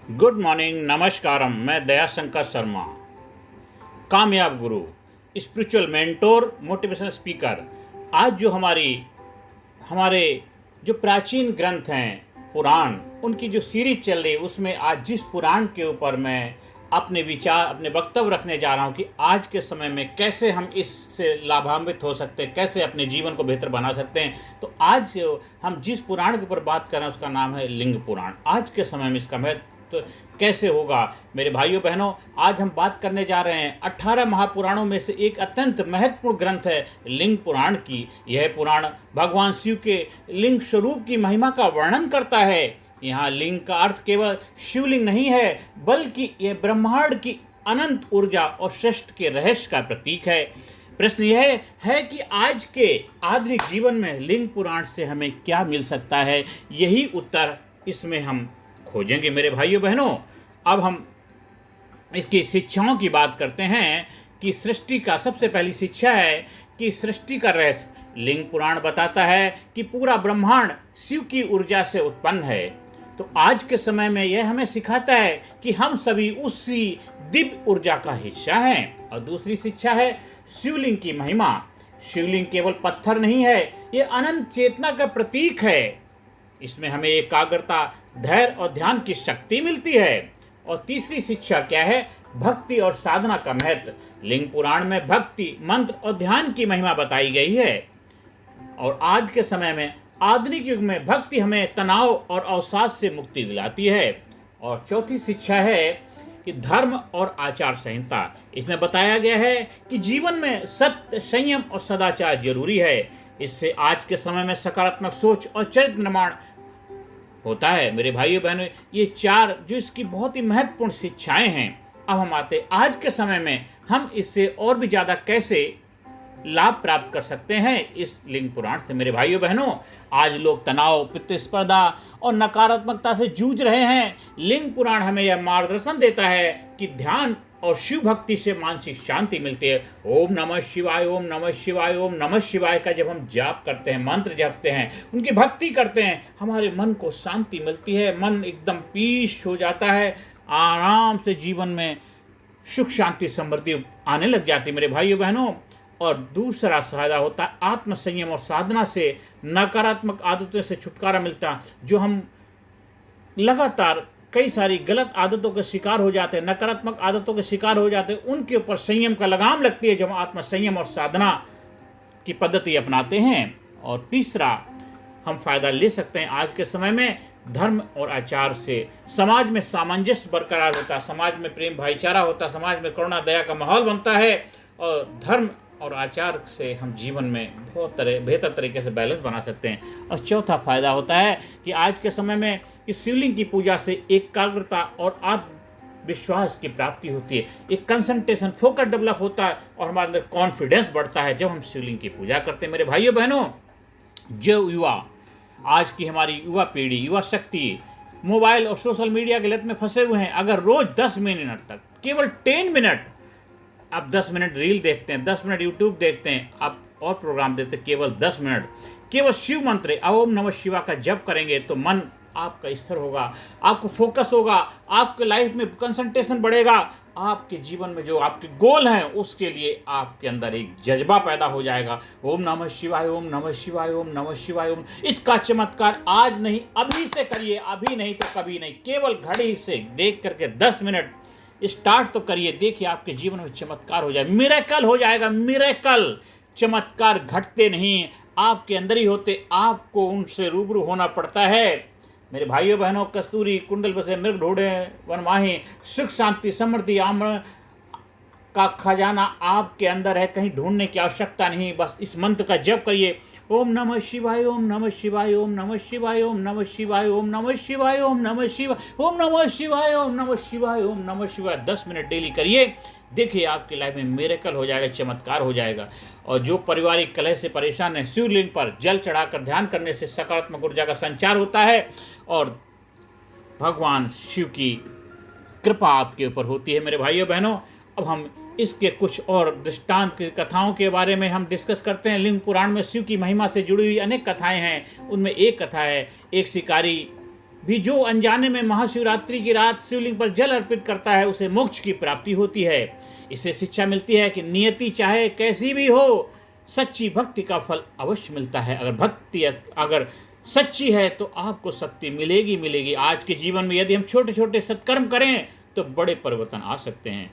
Good morning, नमस्कारम। मैं दयाशंकर शर्मा, कामयाब गुरु, spiritual mentor, motivational speaker. आज जो हमारे जो प्राचीन ग्रंथ हैं पुराण, उनकी जो सीरीज चल रही है, उसमें आज जिस पुराण के ऊपर मैं अपने विचार, अपने वक्तव्य रखने जा रहा हूँ कि आज के समय में कैसे हम इससे लाभान्वित हो सकते हैं, कैसे अपने जीवन को बेहतर बना सकते हैं। तो आज हम जिस पुराण के ऊपर बात कर रहे हैं उसका नाम है लिंग पुराण। आज के समय में इसका महत्व तो कैसे होगा मेरे भाइयों बहनों, आज हम बात करने जा रहे हैं 18 महापुराणों में से एक अत्यंत महत्वपूर्ण ग्रंथ है लिंग पुराण की। यह पुराण भगवान शिव के लिंग स्वरूप की महिमा का वर्णन करता है। यहाँ लिंग का अर्थ केवल शिवलिंग नहीं है, बल्कि यह ब्रह्मांड की अनंत ऊर्जा और श्रेष्ठ के रहस्य का प्रतीक है। प्रश्न यह है कि आज के आधुनिक जीवन में लिंग पुराण से हमें क्या मिल सकता है। यही उत्तर इसमें हम खोजेंगे मेरे भाइयों बहनों। अब हम इसकी शिक्षाओं की बात करते हैं कि सृष्टि का सबसे पहली शिक्षा है कि सृष्टि का रहस्य। लिंग पुराण बताता है कि पूरा ब्रह्मांड शिव की ऊर्जा से उत्पन्न है। तो आज के समय में यह हमें सिखाता है कि हम सभी उसी दिव्य ऊर्जा का हिस्सा हैं। और दूसरी शिक्षा है शिवलिंग की महिमा। शिवलिंग केवल पत्थर नहीं है, यह अनंत चेतना का प्रतीक है। इसमें हमें एकाग्रता, धैर्य और ध्यान की शक्ति मिलती है। और तीसरी शिक्षा क्या है? भक्ति और साधना का महत्व। लिंग पुराण में भक्ति, मंत्र और ध्यान की महिमा बताई गई है। और आज के समय में, आधुनिक युग में, भक्ति हमें तनाव और अवसाद से मुक्ति दिलाती है। और चौथी शिक्षा है कि धर्म और आचार संहिता। इसमें बताया गया है कि जीवन में सत्य, संयम और सदाचार जरूरी है। इससे आज के समय में सकारात्मक सोच और चरित्र निर्माण होता है। मेरे भाइयों बहनों, ये चार जो इसकी बहुत ही महत्वपूर्ण शिक्षाएं हैं। अब हम आते आज के समय में हम इससे और भी ज़्यादा कैसे लाभ प्राप्त कर सकते हैं इस लिंग पुराण से। मेरे भाइयों बहनों, आज लोग तनाव, प्रतिस्पर्धा और नकारात्मकता से जूझ रहे हैं। लिंग पुराण हमें यह मार्गदर्शन देता है कि ध्यान और शिव भक्ति से मानसिक शांति मिलती है। ओम नमः शिवाय, ओम नमः शिवाय, ओम नमः शिवाय का जब हम जाप करते हैं, मंत्र जपते हैं, उनकी भक्ति करते हैं, हमारे मन को शांति मिलती है। मन एकदम पीस हो जाता है, आराम से जीवन में सुख, शांति, समृद्धि आने लग जाती है मेरे भाइयों बहनों। और दूसरा फायदा होता है आत्म संयम और साधना से नकारात्मक आदतों से छुटकारा मिलता। जो हम लगातार कई सारी गलत आदतों के शिकार हो जाते हैं, नकारात्मक आदतों के शिकार हो जाते हैं, उनके ऊपर संयम का लगाम लगती है जब आत्म संयम और साधना की पद्धति अपनाते हैं। और तीसरा हम फायदा ले सकते हैं आज के समय में धर्म और आचार से। समाज में सामंजस्य बरकरार होता है, समाज में प्रेम भाईचारा होता है, समाज में करुणा दया का माहौल बनता है। और धर्म और आचार से हम जीवन में बेहतर तरीके से बैलेंस बना सकते हैं। और चौथा फायदा होता है कि आज के समय में कि शिवलिंग की पूजा से एकाग्रता और आत्मविश्वास की प्राप्ति होती है। एक कंसंट्रेशन, फोकस डेवलप होता है और हमारे अंदर कॉन्फिडेंस बढ़ता है जब हम शिवलिंग की पूजा करते हैं। मेरे भाइयों बहनों, जो युवा, आज की हमारी युवा पीढ़ी, युवा शक्ति मोबाइल और सोशल मीडिया की लत में फंसे हुए हैं। अगर रोज 10 मिनट तक, केवल 10 मिनट, आप 10 मिनट रील देखते हैं, 10 मिनट यूट्यूब देखते हैं, आप और प्रोग्राम देखते हैं, केवल 10 मिनट केवल शिव मंत्र ओम नमः शिवाय का जप करेंगे तो मन आपका स्थिर होगा, आपको फोकस होगा, आपके लाइफ में कंसंट्रेशन बढ़ेगा, आपके जीवन में जो आपके गोल हैं उसके लिए आपके अंदर एक जज्बा पैदा हो जाएगा। ओम नमः शिवाय, ओम नमः शिवाय, ओम नमः शिवाय, ओम। इसका चमत्कार आज नहीं, अभी से करिए, अभी नहीं तो कभी नहीं। केवल घड़ी से देख करके 10 मिनट स्टार्ट तो करिए, देखिए आपके जीवन में चमत्कार हो जाए, मिरेकल हो जाएगा। मिरेकल, चमत्कार घटते नहीं, आपके अंदर ही होते, आपको उनसे रूबरू होना पड़ता है। मेरे भाइयों बहनों, कस्तूरी कुंडल बसे मृग ढूंढे वन माही, सुख शांति समृद्धि आम्र का खजाना आपके अंदर है, कहीं ढूंढने की आवश्यकता नहीं। बस इस मंत्र का जप करिए, ओम नमः शिवाय, ओम नमः शिवाय, ओम नमः शिवाय, ओम नमः शिवाय, ओम नमः शिवाय, ओम नमः शिवाय, ओम नमः शिवाय, ओम नमः शिवाय, ओम नमः शिवाय। 10 मिनट डेली करिए, देखिए आपकी लाइफ में मिरेकल हो जाएगा, चमत्कार हो जाएगा। और जो पारिवारिक कलह से परेशान है, शिवलिंग पर जल चढ़ाकर ध्यान करने से सकारात्मक ऊर्जा का संचार होता है और भगवान शिव की कृपा आपके ऊपर होती है। मेरे भाइयों बहनों, अब हम इसके कुछ और दृष्टांत की कथाओं के बारे में हम डिस्कस करते हैं। लिंग पुराण में शिव की महिमा से जुड़ी हुई अनेक कथाएं हैं। उनमें एक कथा है, एक शिकारी भी जो अनजाने में महाशिवरात्रि की रात शिवलिंग पर जल अर्पित करता है उसे मोक्ष की प्राप्ति होती है। इससे शिक्षा मिलती है कि नियति चाहे कैसी भी हो, सच्ची भक्ति का फल अवश्य मिलता है। अगर सच्ची है तो आपको शक्ति मिलेगी मिलेगी। आज के जीवन में यदि हम छोटे छोटे सत्कर्म करें तो बड़े परिवर्तन आ सकते हैं।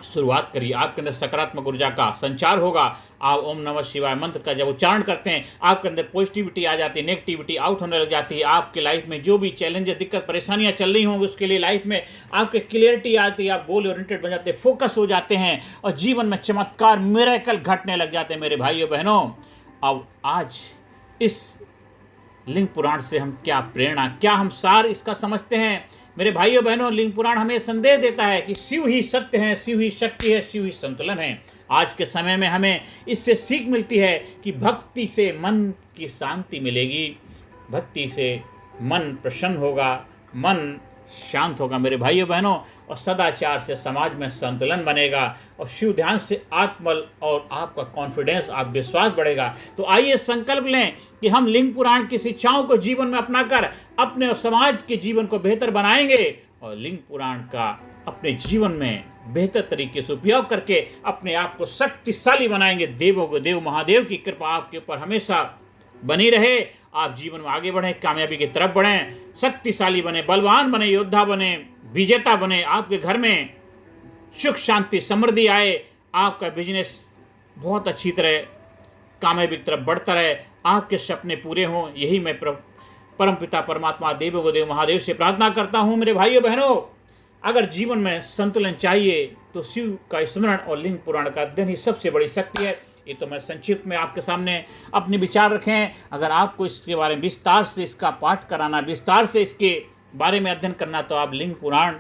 शुरुआत करिए, आपके अंदर सकारात्मक ऊर्जा का संचार होगा। आप ओम नमः शिवाय मंत्र का जब उच्चारण करते हैं, आपके अंदर पॉजिटिविटी आ जाती है, नेगेटिविटी आउट होने लग जाती है। आपके लाइफ में जो भी चैलेंज, दिक्कत, परेशानियां चल रही होंगी उसके लिए लाइफ में आपके क्लियरिटी आती है, आप गोल ओरिएंटेड बन जाते हैं, फोकस हो जाते हैं और जीवन में चमत्कार, मिरेकल घटने लग जाते हैं। मेरे भाइयों बहनों, अब आज इस लिंग पुराण से हम क्या प्रेरणा, क्या हम सार इसका समझते हैं? मेरे भाइयों बहनों, लिंग पुराण हमें संदेश देता है कि शिव ही सत्य है, शिव ही शक्ति है, शिव ही संतुलन है। आज के समय में हमें इससे सीख मिलती है कि भक्ति से मन की शांति मिलेगी, भक्ति से मन प्रसन्न होगा, मन शांत होगा मेरे भाइयों बहनों, और सदाचार से समाज में संतुलन बनेगा और शिव ध्यान से आत्मबल और आपका कॉन्फिडेंस, आत्मविश्वास बढ़ेगा। तो आइए संकल्प लें कि हम लिंग पुराण की शिक्षाओं को जीवन में अपनाकर अपने और समाज के जीवन को बेहतर बनाएंगे और लिंग पुराण का अपने जीवन में बेहतर तरीके से उपयोग करके अपने आप को शक्तिशाली बनाएंगे। देवों को देव महादेव की कृपा आपके ऊपर हमेशा बनी रहे। आप जीवन में आगे बढ़ें, कामयाबी की तरफ बढ़ें, शक्तिशाली बने, बलवान बने, योद्धा बने, विजेता बने। आपके घर में सुख शांति समृद्धि आए, आपका बिजनेस बहुत अच्छी तरह कामयाबी की तरफ बढ़ता रहे, आपके सपने पूरे हों। यही मैं परमपिता परमात्मा देवों को देव महादेव से प्रार्थना करता हूँ। मेरे भाइयों बहनों, अगर जीवन में संतुलन चाहिए तो शिव का स्मरण और लिंग पुराण का अध्ययन ही सबसे बड़ी शक्ति है। ये तो मैं संक्षिप्त में आपके सामने अपने विचार रखे हैं। अगर आपको इसके बारे में विस्तार से इसका पाठ कराना, विस्तार से इसके बारे में अध्ययन करना, तो आप लिंग पुराण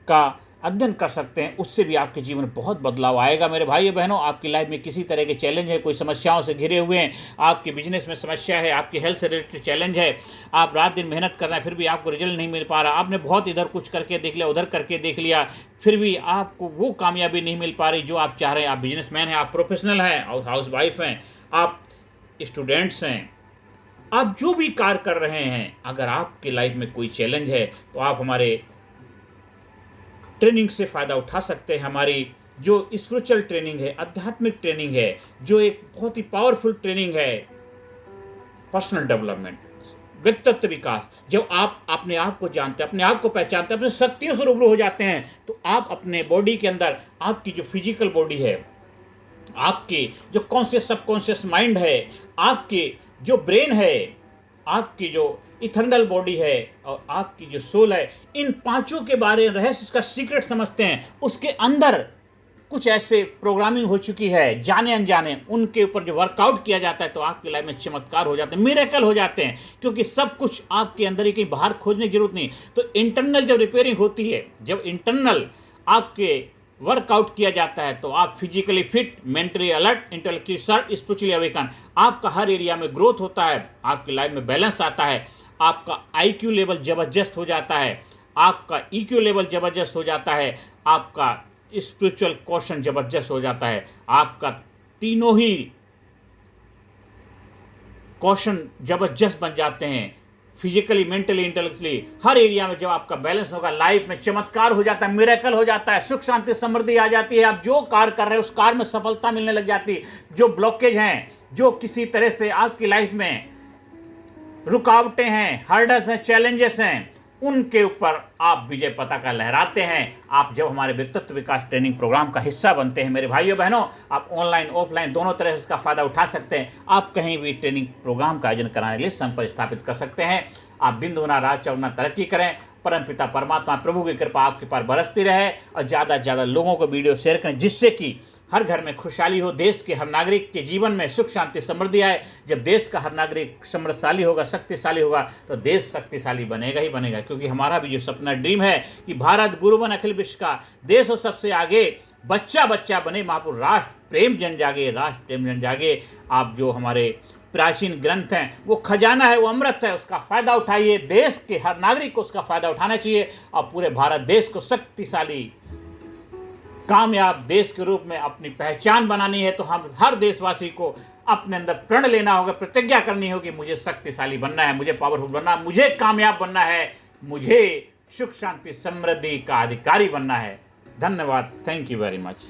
का अध्ययन कर सकते हैं। उससे भी आपके जीवन में बहुत बदलाव आएगा। मेरे भाइयों बहनों, आपकी लाइफ में किसी तरह के चैलेंज है, कोई समस्याओं से घिरे हुए हैं, आपके बिजनेस में समस्या है, आपकी हेल्थ से रिलेटेड चैलेंज है, आप रात दिन मेहनत कर रहे हैं फिर भी आपको रिजल्ट नहीं मिल पा रहा, आपने बहुत इधर कुछ करके देख लिया, उधर करके देख लिया, फिर भी आपको वो कामयाबी नहीं मिल पा रही जो आप चाह रहे हैं। आप बिजनेसमैन हैं, आप प्रोफेशनल हैं, हाउस वाइफ हैं, आप स्टूडेंट्स हैं, आप जो भी कार्य कर रहे हैं, अगर आपकी लाइफ में कोई चैलेंज है तो आप हमारे ट्रेनिंग से फ़ायदा उठा सकते हैं। हमारी जो स्पिरिचुअल ट्रेनिंग है, आध्यात्मिक ट्रेनिंग है, जो एक बहुत ही पावरफुल ट्रेनिंग है, पर्सनल डेवलपमेंट, व्यक्तित्व विकास। जब आप अपने आप को जानते हैं, अपने आप को पहचानते हैं, अपनी शक्तियों से रूबरू हो जाते हैं, तो आप अपने बॉडी के अंदर, आपकी जो फिजिकल बॉडी है, आपकी जो कॉन्शियस सबकॉन्शियस माइंड है, आपकी जो ब्रेन है, आपकी जो इथर्नल बॉडी है और आपकी जो सोल है, इन पांचों के बारे में रहस्य का सीक्रेट समझते हैं। उसके अंदर कुछ ऐसे प्रोग्रामिंग हो चुकी है, जाने अनजाने, उनके ऊपर जो वर्कआउट किया जाता है तो आपकी लाइफ में चमत्कार हो जाते हैं, मिरेकल हो जाते हैं, क्योंकि सब कुछ आपके अंदर ही, कहीं बाहर खोजने की जरूरत नहीं। तो इंटरनल जब रिपेयरिंग होती है, जब इंटरनल आपके वर्कआउट किया जाता है, तो आप physically fit, mentally alert, intellectually sharp, spiritually awaken, आपका हर एरिया में ग्रोथ होता है, आपकी लाइफ में बैलेंस आता है, आपका आईक्यू लेवल जबरदस्त हो जाता है, आपका ईक्यू लेवल जबरदस्त हो जाता है, आपका स्पिरिचुअल क्वेश्चन जबरदस्त हो जाता है, आपका तीनों ही क्वेश्चन जबरदस्त बन जाते हैं, फिजिकली, मेंटली, इंटेलेक्चुअली, हर एरिया में जब आपका बैलेंस होगा, लाइफ में चमत्कार हो जाता है, मिरेकल हो जाता है, सुख शांति समृद्धि आ जाती है। आप जो कार्य कर रहे हैं उस कार्य में सफलता मिलने लग जाती है। जो ब्लॉकेज हैं, जो किसी तरह से आपकी लाइफ में रुकावटें हैं, हर्डल्स हैं, चैलेंजेस हैं, उनके ऊपर आप विजय पताका लहराते हैं। आप जब हमारे व्यक्तित्व विकास ट्रेनिंग प्रोग्राम का हिस्सा बनते हैं, मेरे भाइयों बहनों, आप ऑनलाइन ऑफलाइन दोनों तरह से इसका फ़ायदा उठा सकते हैं। आप कहीं भी ट्रेनिंग प्रोग्राम का आयोजन कराने के लिए संपर्क स्थापित कर सकते हैं। आप दिन दुगना रात चौगुना तरक्की करें। परमपिता परमात्मा प्रभु की कृपा आपके पास बरसती रहे और ज़्यादा से ज़्यादा लोगों को वीडियो शेयर करें, जिससे कि हर घर में खुशहाली हो, देश के हर नागरिक के जीवन में सुख शांति समृद्धि आए। जब देश का हर नागरिक समृद्धशाली होगा, शक्तिशाली होगा, तो देश शक्तिशाली बनेगा ही बनेगा। क्योंकि हमारा भी जो सपना, ड्रीम है कि भारत गुरु बन अखिल विश्व का, देश और सबसे आगे, बच्चा बच्चा बने महापुरुष, राष्ट्र प्रेम जन जागे, राष्ट्र प्रेम जन जागे। आप जो हमारे प्राचीन ग्रंथ हैं, वो खजाना है, वो अमृत है, उसका फ़ायदा उठाइए। देश के हर नागरिक को उसका फ़ायदा उठाना चाहिए और पूरे भारत देश को शक्तिशाली, कामयाब देश के रूप में अपनी पहचान बनानी है। तो हम हर देशवासी को अपने अंदर प्रण लेना होगा, प्रतिज्ञा करनी होगी, मुझे शक्तिशाली बनना है, मुझे पावरफुल बनना है, मुझे कामयाब बनना है, मुझे सुख शांति समृद्धि का अधिकारी बनना है। धन्यवाद। Thank you very much.